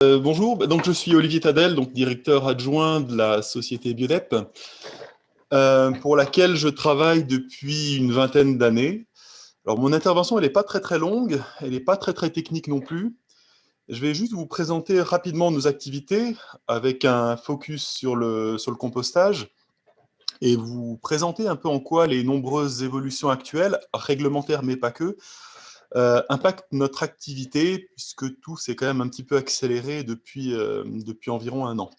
Bonjour, donc je suis Olivier Tadel, donc directeur adjoint de la société Biodep, pour laquelle je travaille depuis une vingtaine d'années. Alors mon intervention, elle n'est pas très longue, elle n'est pas très technique non plus. Je vais juste vous présenter rapidement nos activités avec un focus sur le compostage et vous présenter un peu en quoi les nombreuses évolutions actuelles, réglementaires mais pas que, impactent notre activité, puisque tout s'est quand même un petit peu accéléré depuis environ un an.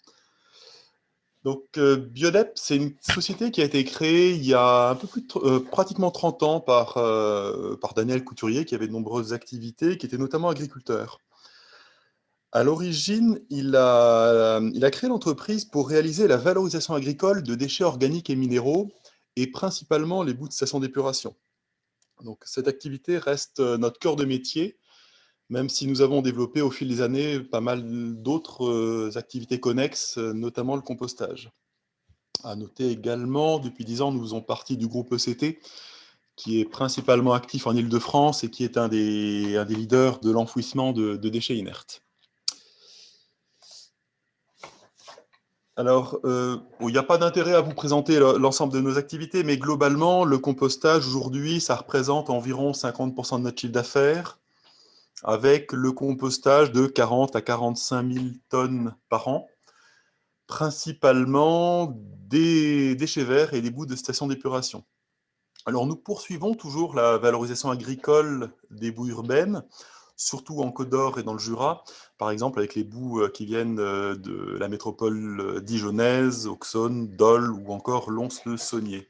Donc, Biodep, c'est une société qui a été créée il y a un peu plus de pratiquement 30 ans par Daniel Couturier, qui avait de nombreuses activités, qui était notamment agriculteur. À l'origine, il a créé l'entreprise pour réaliser la valorisation agricole de déchets organiques et minéraux, et principalement les boues de stations d'épuration. Donc, cette activité reste notre cœur de métier, même si nous avons développé au fil des années pas mal d'autres activités connexes, notamment le compostage. À noter également, depuis 10 ans, nous faisons partie du groupe ECT, qui est principalement actif en Île-de-France et qui est un des leaders de l'enfouissement de déchets inertes. Alors, il n'y a pas d'intérêt à vous présenter l'ensemble de nos activités, mais globalement, le compostage, aujourd'hui, ça représente environ 50% de notre chiffre d'affaires, avec le compostage de 40 à 45 000 tonnes par an, principalement des déchets verts et des boues de stations d'épuration. Alors nous poursuivons toujours la valorisation agricole des boues urbaines, surtout en Côte d'Or et dans le Jura, par exemple avec les boues qui viennent de la métropole dijonnaise, Auxonne, Dole ou encore Lons-le-Saunier.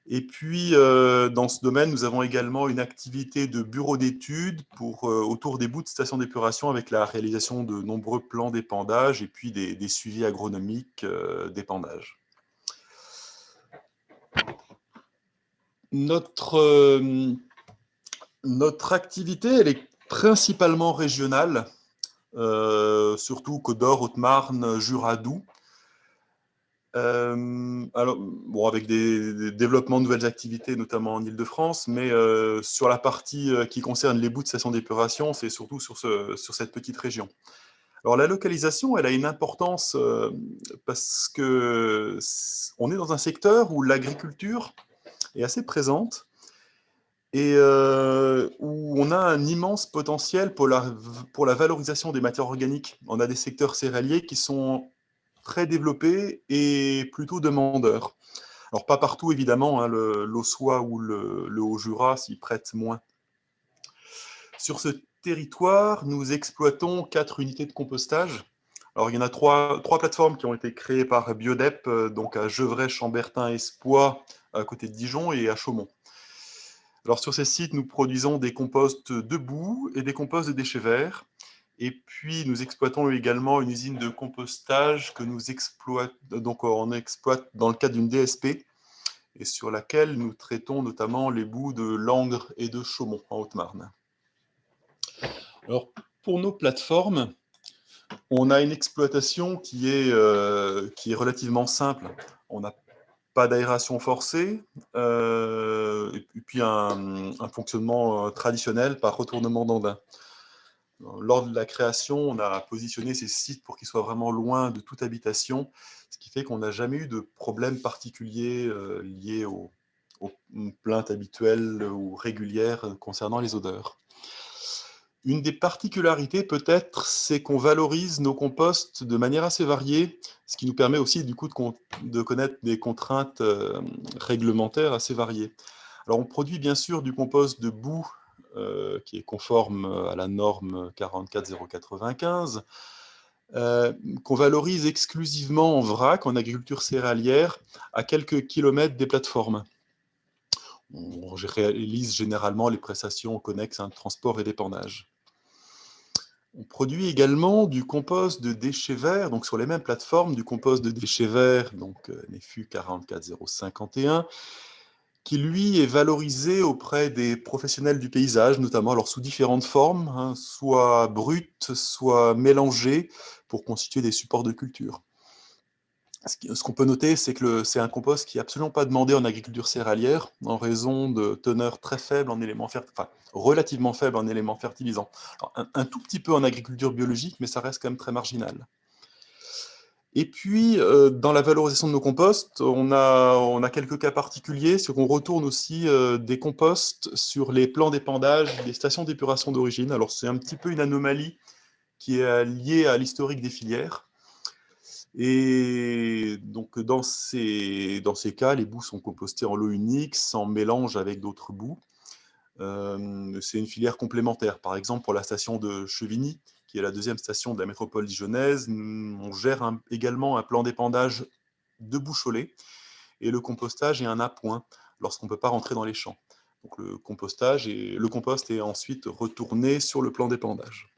Et puis, dans ce domaine, nous avons également une activité de bureau d'études autour des boues de stations d'épuration avec la réalisation de nombreux plans d'épandage et puis des suivis agronomiques d'épandage. Notre activité, elle est principalement régionale, surtout Côte d'Or, Haute-Marne, Jura, Doubs. Alors, bon, avec des développements de nouvelles activités, notamment en Île-de-France, mais sur la partie qui concerne les boues de stations d'épuration, c'est surtout sur cette petite région. Alors, la localisation, elle a une importance parce que on est dans un secteur où l'agriculture est assez présente et où on a un immense potentiel pour la valorisation des matières organiques. On a des secteurs céréaliers qui sont très développés et plutôt demandeurs. Alors pas partout évidemment, hein, l'Aussois ou le Haut-Jura s'y prêtent moins. Sur ce territoire, nous exploitons 4 unités de compostage. Alors il y en a trois plateformes qui ont été créées par Biodep, donc à Gevrey, Chambertin, Espoix, à côté de Dijon, et à Chaumont. Alors sur ces sites, nous produisons des composts de boue et des composts de déchets verts. Et puis nous exploitons également une usine de compostage que on exploite dans le cadre d'une DSP et sur laquelle nous traitons notamment les boues de Langres et de Chaumont en Haute-Marne. Alors pour nos plateformes, on a une exploitation qui est relativement simple. On n'a pas d'aération forcée, et puis un fonctionnement traditionnel par retournement d'andin. Lors de la création, on a positionné ces sites pour qu'ils soient vraiment loin de toute habitation, ce qui fait qu'on n'a jamais eu de problème particulier liés aux plaintes habituelles ou régulières concernant les odeurs. Une des particularités peut-être, c'est qu'on valorise nos composts de manière assez variée, ce qui nous permet aussi du coup de connaître des contraintes réglementaires assez variées. Alors on produit bien sûr du compost de boue qui est conforme à la norme 44095, qu'on valorise exclusivement en vrac, en agriculture céréalière, à quelques kilomètres des plateformes. On réalise généralement les prestations connexes de transport et d'épandage. On produit également du compost de déchets verts, donc sur les mêmes plateformes, du compost de déchets verts, donc NFU 44051, qui lui est valorisé auprès des professionnels du paysage, notamment alors sous différentes formes, hein, soit brutes, soit mélangées, pour constituer des supports de culture. Ce qu'on peut noter, c'est que c'est un compost qui est absolument pas demandé en agriculture céréalière, en raison de teneurs très faibles en éléments enfin, relativement faibles en éléments fertilisants. Alors, un tout petit peu en agriculture biologique, mais ça reste quand même très marginal. Et puis, dans la valorisation de nos composts, on a quelques cas particuliers, c'est qu'on retourne aussi des composts sur les plans d'épandage des stations d'épuration d'origine. Alors, c'est un petit peu une anomalie qui est liée à l'historique des filières. Et donc, dans ces cas, les boues sont compostées en lot unique, sans mélange avec d'autres boues. C'est une filière complémentaire. Par exemple, pour la station de Chevigny, qui est la deuxième station de la métropole dijonnaise, on gère également un plan d'épandage de boues Cholet, et le compostage est un appoint lorsqu'on ne peut pas rentrer dans les champs. Donc le compost est ensuite retourné sur le plan d'épandage.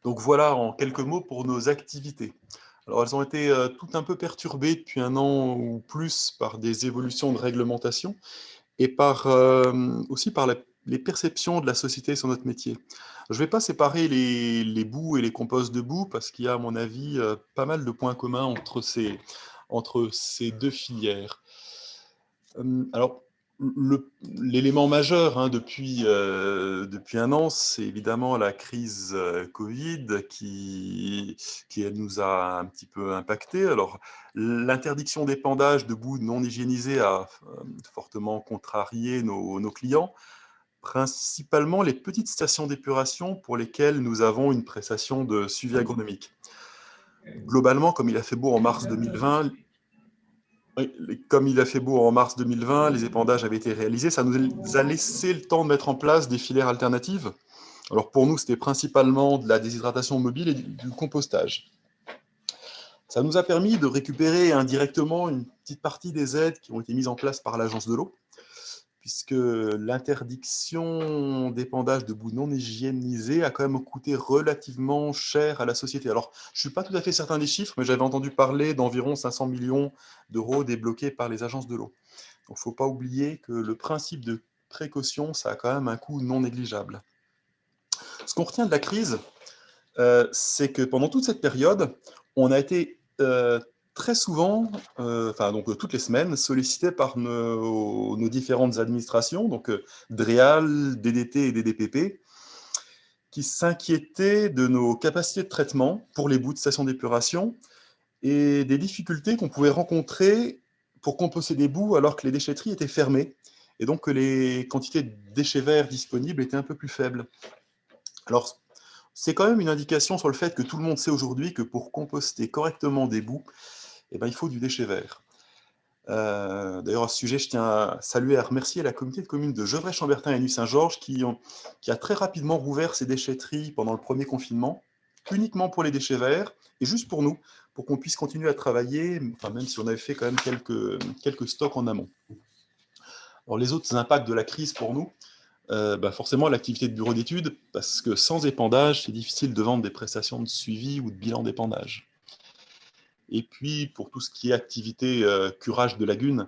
Donc voilà en quelques mots pour nos activités. Alors elles ont été toutes un peu perturbées depuis 1 an ou plus par des évolutions de réglementation et aussi par les perceptions de la société sur notre métier. Je ne vais pas séparer les boues et les composts de boue parce qu'il y a, à mon avis, pas mal de points communs entre ces deux filières. Alors, l'élément majeur depuis 1 an, c'est évidemment la crise Covid qui nous a un petit peu impacté. Alors, l'interdiction d'épandage de boues non hygiénisées a fortement contrarié nos clients, principalement les petites stations d'épuration pour lesquelles nous avons une prestation de suivi agronomique. Globalement, comme il a fait beau en mars 2020, oui, comme il a fait beau en mars 2020, les épandages avaient été réalisés. Ça nous a laissé le temps de mettre en place des filières alternatives. Alors pour nous, c'était principalement de la déshydratation mobile et du compostage. Ça nous a permis de récupérer indirectement une petite partie des aides qui ont été mises en place par l'Agence de l'eau, puisque l'interdiction d'épandage de boues non hygiénisées a quand même coûté relativement cher à la société. Alors, je ne suis pas tout à fait certain des chiffres, mais j'avais entendu parler d'environ 500 millions d'euros débloqués par les agences de l'eau. Donc, il ne faut pas oublier que le principe de précaution, ça a quand même un coût non négligeable. Ce qu'on retient de la crise, c'est que pendant toute cette période, on a été très souvent, donc toutes les semaines, sollicité par nos différentes administrations, donc DREAL, DDT et DDPP, qui s'inquiétaient de nos capacités de traitement pour les boues de stations d'épuration et des difficultés qu'on pouvait rencontrer pour composter des boues alors que les déchetteries étaient fermées et donc que les quantités de déchets verts disponibles étaient un peu plus faibles. Alors, c'est quand même une indication sur le fait que tout le monde sait aujourd'hui que pour composter correctement des boues, il faut du déchet vert. D'ailleurs, à ce sujet, je tiens à saluer et à remercier la communauté de communes de Gevrey-Chambertin et Nuit-Saint-Georges qui a très rapidement rouvert ses déchetteries pendant le premier confinement, uniquement pour les déchets verts et juste pour nous, pour qu'on puisse continuer à travailler, même si on avait fait quand même quelques stocks en amont. Alors, les autres impacts de la crise pour nous, forcément l'activité de bureau d'études, parce que sans épandage, c'est difficile de vendre des prestations de suivi ou de bilan d'épandage. Et puis, pour tout ce qui est activité curage de lagunes,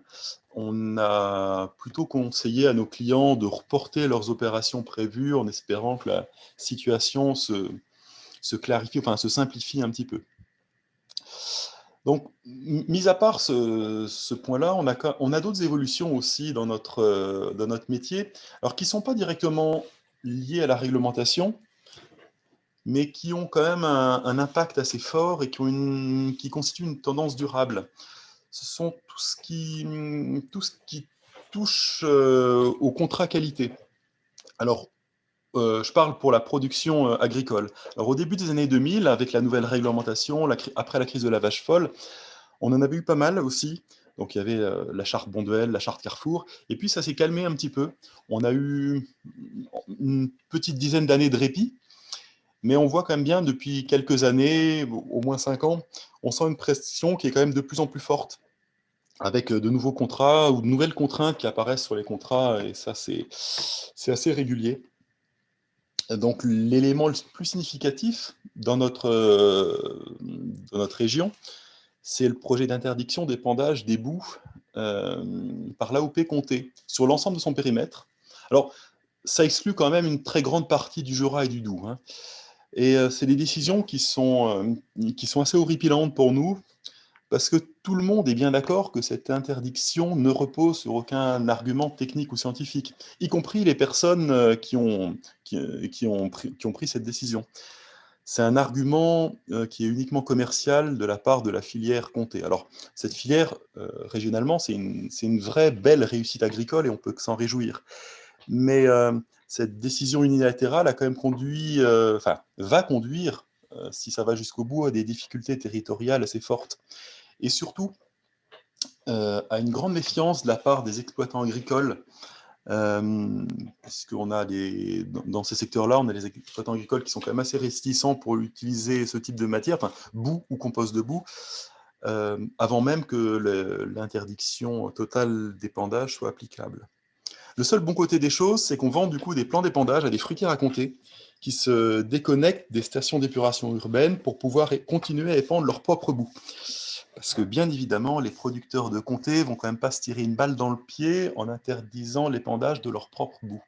on a plutôt conseillé à nos clients de reporter leurs opérations prévues en espérant que la situation se clarifie, se simplifie un petit peu. Donc, mis à part ce point-là, on a d'autres évolutions aussi dans notre métier, alors qui ne sont pas directement liées à la réglementation, mais qui ont quand même un impact assez fort et qui constituent une tendance durable. Ce sont tout ce qui touche au contrat qualité. Alors, je parle pour la production agricole. Alors, au début des années 2000, avec la nouvelle réglementation, après la crise de la vache folle, on en avait eu pas mal aussi. Donc, il y avait la charte Bonduelle, la charte Carrefour, et puis ça s'est calmé un petit peu. On a eu une petite dizaine d'années de répit, mais on voit quand même bien depuis quelques années, au moins 5 ans, on sent une pression qui est quand même de plus en plus forte, avec de nouveaux contrats ou de nouvelles contraintes qui apparaissent sur les contrats, et ça, c'est assez régulier. Donc, l'élément le plus significatif dans notre région, c'est le projet d'interdiction d'épandage des boues par l'AOP Comté sur l'ensemble de son périmètre. Alors, ça exclut quand même une très grande partie du Jura et du Doubs, hein. Et c'est des décisions qui sont assez horripilantes pour nous, Parce que tout le monde est bien d'accord que cette interdiction ne repose sur aucun argument technique ou scientifique, y compris les personnes qui ont pris cette décision. C'est un argument qui est uniquement commercial de la part de la filière comté. Alors, cette filière, régionalement, c'est une vraie belle réussite agricole et on peut que s'en réjouir. Mais cette décision unilatérale a quand même conduit, enfin, va conduire, si ça va jusqu'au bout, à des difficultés territoriales assez fortes. Et surtout, à une grande méfiance de la part des exploitants agricoles, puisqu'on a dans ces secteurs-là, on a des exploitants agricoles qui sont quand même assez réticents pour utiliser ce type de matière, enfin, boue ou compost de boue, avant même que l'interdiction totale d'épandage soit applicable. Le seul bon côté des choses, c'est qu'on vend du coup des plans d'épandage à des fruitières à comté qui se déconnectent des stations d'épuration urbaines pour pouvoir continuer à épandre leur propre boue. Parce que bien évidemment, les producteurs de comté vont quand même pas se tirer une balle dans le pied en interdisant l'épandage de leur propre boue.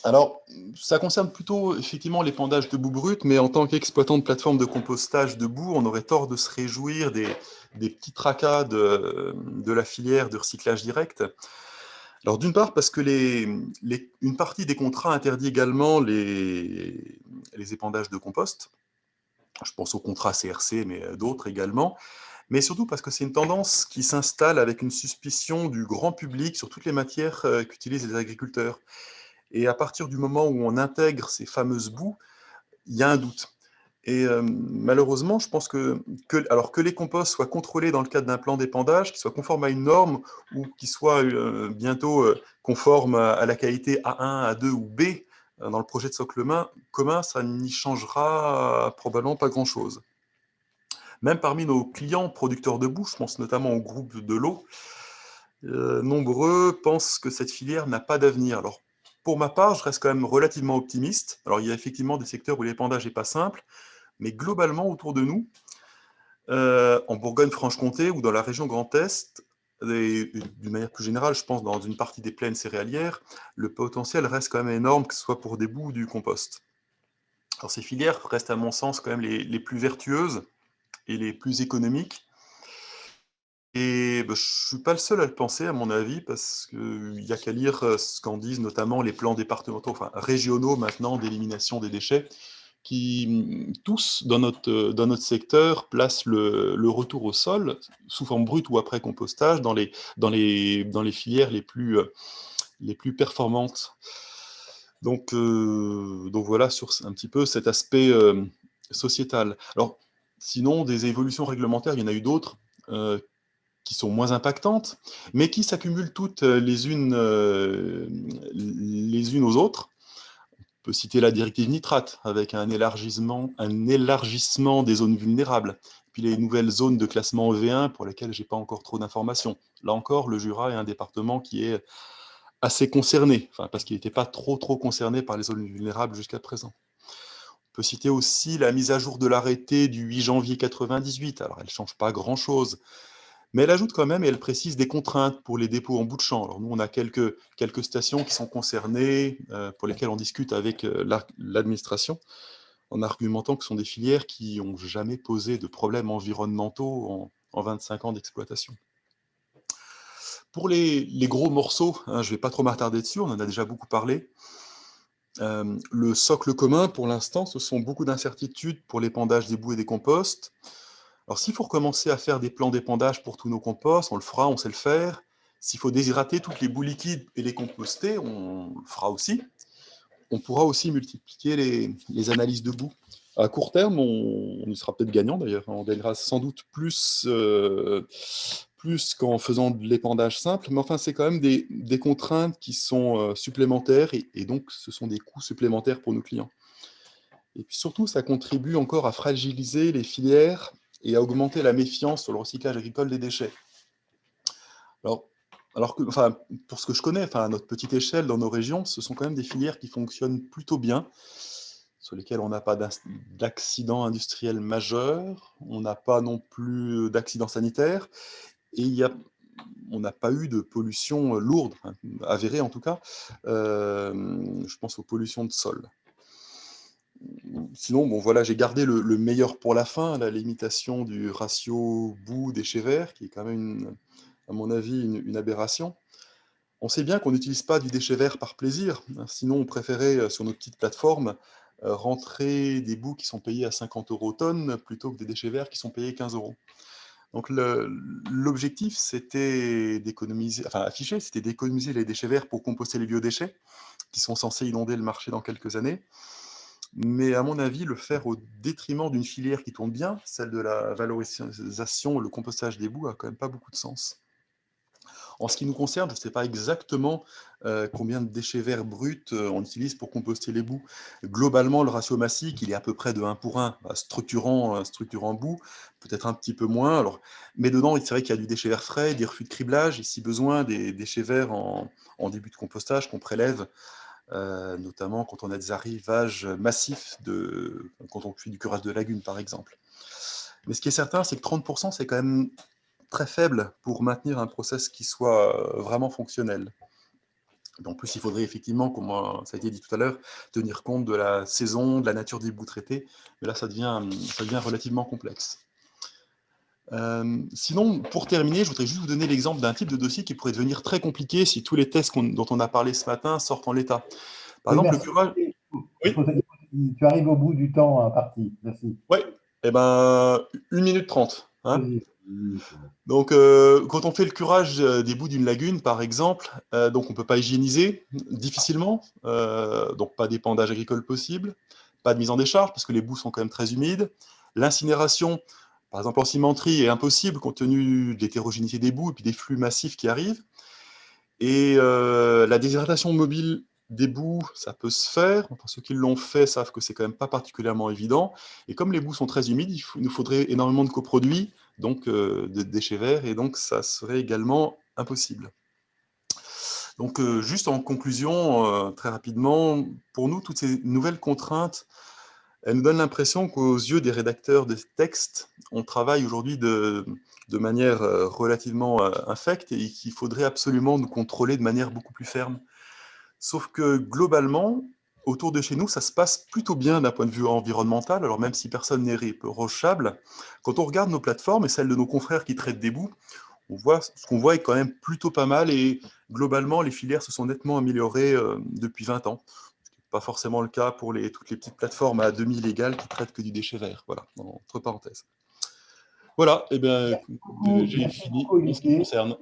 Alors, ça concerne plutôt effectivement l'épandage de boue brute, mais en tant qu'exploitant de plateforme de compostage de boue, on aurait tort de se réjouir des petits tracas de la filière de recyclage direct. Alors d'une part parce que une partie des contrats interdit également les épandages de compost. Je pense aux contrats CRC, mais d'autres également. Mais surtout parce que c'est une tendance qui s'installe avec une suspicion du grand public sur toutes les matières qu'utilisent les agriculteurs. Et à partir du moment où on intègre ces fameuses boues, il y a un doute. Et malheureusement, je pense alors que les composts soient contrôlés dans le cadre d'un plan d'épandage, qu'ils soient conformes à une norme ou qu'ils soient bientôt conformes à la qualité A1, A2 ou B dans le projet de socle commun, ça n'y changera probablement pas grand-chose. Même parmi nos clients producteurs de boue, je pense notamment au groupe de l'eau, nombreux pensent que cette filière n'a pas d'avenir. Alors, pour ma part, je reste quand même relativement optimiste. Alors, il y a effectivement des secteurs où l'épandage n'est pas simple, mais globalement, autour de nous, en Bourgogne-Franche-Comté ou dans la région Grand Est, et d'une manière plus générale, je pense dans une partie des plaines céréalières, le potentiel reste quand même énorme, que ce soit pour des boues ou du compost. Alors ces filières restent à mon sens quand même les plus vertueuses et les plus économiques. Et bah, je ne suis pas le seul à le penser, à mon avis, parce qu'il n'y a qu'à lire ce qu'en disent notamment les plans départementaux, enfin régionaux maintenant, d'élimination des déchets, qui tous, dans notre secteur, placent le retour au sol, sous forme brute ou après compostage, dans les filières les plus performantes. Donc voilà sur un petit peu cet aspect sociétal. Alors, sinon, des évolutions réglementaires, il y en a eu d'autres. Qui sont moins impactantes, mais qui s'accumulent toutes les unes aux autres. On peut citer la directive nitrate, avec un élargissement des zones vulnérables, puis les nouvelles zones de classement EV1 pour lesquelles je n'ai pas encore trop d'informations. Là encore, le Jura est un département qui est assez concerné, enfin, parce qu'il n'était pas trop concerné par les zones vulnérables jusqu'à présent. On peut citer aussi la mise à jour de l'arrêté du 8 janvier 98. Alors, elle ne change pas grand-chose, mais elle ajoute quand même et elle précise des contraintes pour les dépôts en bout de champ. Alors nous, on a quelques stations qui sont concernées, pour lesquelles on discute avec l'administration, en argumentant que ce sont des filières qui n'ont jamais posé de problèmes environnementaux en 25 ans d'exploitation. Pour les gros morceaux, hein, je ne vais pas trop m'attarder dessus, on en a déjà beaucoup parlé. Le socle commun, pour l'instant, ce sont beaucoup d'incertitudes pour l'épandage des boues et des composts. Alors, s'il faut recommencer à faire des plans d'épandage pour tous nos composts, on le fera, on sait le faire. S'il faut déshydrater toutes les boues liquides et les composter, on le fera aussi. On pourra aussi multiplier les analyses de boue. À court terme, on y sera peut-être gagnant d'ailleurs. On gagnera sans doute plus qu'en faisant de l'épandage simple, mais enfin, c'est quand même des contraintes qui sont supplémentaires et donc ce sont des coûts supplémentaires pour nos clients. Et puis surtout, ça contribue encore à fragiliser les filières et à augmenter la méfiance sur le recyclage agricole des déchets. Alors, enfin, pour ce que je connais, enfin, à notre petite échelle, dans nos régions, ce sont quand même des filières qui fonctionnent plutôt bien, sur lesquelles on n'a pas d'accidents industriels majeurs, on n'a pas non plus d'accidents sanitaires, et on n'a pas eu de pollution lourde, avérée en tout cas, je pense aux pollutions de sol. Sinon, bon, voilà, j'ai gardé le meilleur pour la fin, la limitation du ratio boue-déchets verts, qui est quand même, à mon avis, une aberration. On sait bien qu'on n'utilise pas du déchet vert par plaisir, hein, sinon on préférait, sur nos petites plateformes, rentrer des boues qui sont payées à 50 € tonne, plutôt que des déchets verts qui sont payés 15 €. Donc l'objectif, c'était d'économiser, enfin affiché, c'était d'économiser les déchets verts pour composter les biodéchets, qui sont censés inonder le marché dans quelques années. Mais à mon avis, le faire au détriment d'une filière qui tourne bien, celle de la valorisation, le compostage des boues, a quand même pas beaucoup de sens. En ce qui nous concerne, je ne sais pas exactement combien de déchets verts bruts on utilise pour composter les boues. Globalement, le ratio massique, il est à peu près de 1 pour 1, structurant boue, peut-être un petit peu moins. Alors, mais dedans, c'est vrai qu'il y a du déchet vert frais, des refus de criblage, et si besoin, des déchets verts en début de compostage qu'on prélève, notamment quand on a des arrivages massifs, quand on fait du curage de lagunes, par exemple. Mais ce qui est certain, c'est que 30%, c'est quand même très faible pour maintenir un process qui soit vraiment fonctionnel. En plus, il faudrait effectivement, comme ça a été dit tout à l'heure, tenir compte de la saison, de la nature des boues traitées, mais là, ça devient relativement complexe. Sinon, pour terminer, je voudrais juste vous donner l'exemple d'un type de dossier qui pourrait devenir très compliqué si tous les tests dont on a parlé ce matin sortent en l'état. Par Oui, exemple, le merci. curage. Oui, Tu arrives au bout du temps imparti. Merci. oui. Eh ben, 1 minute 30. Hein. Vas-y. Oui, c'est bon. Donc, quand on fait le curage des boues d'une lagune, par exemple, donc on ne peut pas hygiéniser difficilement, donc pas d'épandage agricole possible, pas de mise en décharge parce que les boues sont quand même très humides. L'incinération, par exemple en cimenterie, est impossible compte tenu de l'hétérogénéité des boues et puis des flux massifs qui arrivent. Et la déshydratation mobile des boues, ça peut se faire. Enfin, ceux qui l'ont fait savent que c'est quand même pas particulièrement évident. Et comme les boues sont très humides, il nous faudrait énormément de coproduits, donc de déchets verts, et donc ça serait également impossible. Donc juste en conclusion, très rapidement, pour nous, toutes ces nouvelles contraintes, elles nous donnent l'impression qu'aux yeux des rédacteurs de textes, on travaille aujourd'hui de manière relativement infecte et qu'il faudrait absolument nous contrôler de manière beaucoup plus ferme. Sauf que globalement, autour de chez nous, ça se passe plutôt bien d'un point de vue environnemental, alors même si personne n'est irréprochable. Quand on regarde nos plateformes et celles de nos confrères qui traitent des boues, ce qu'on voit est quand même plutôt pas mal et globalement, les filières se sont nettement améliorées depuis 20 ans. Ce qui n'est pas forcément le cas pour toutes les petites plateformes à demi-légales qui traitent que du déchet vert. Voilà, entre parenthèses. Voilà, et bien, j'ai fini Beaucoup, en ce qui me Olivier. concerne.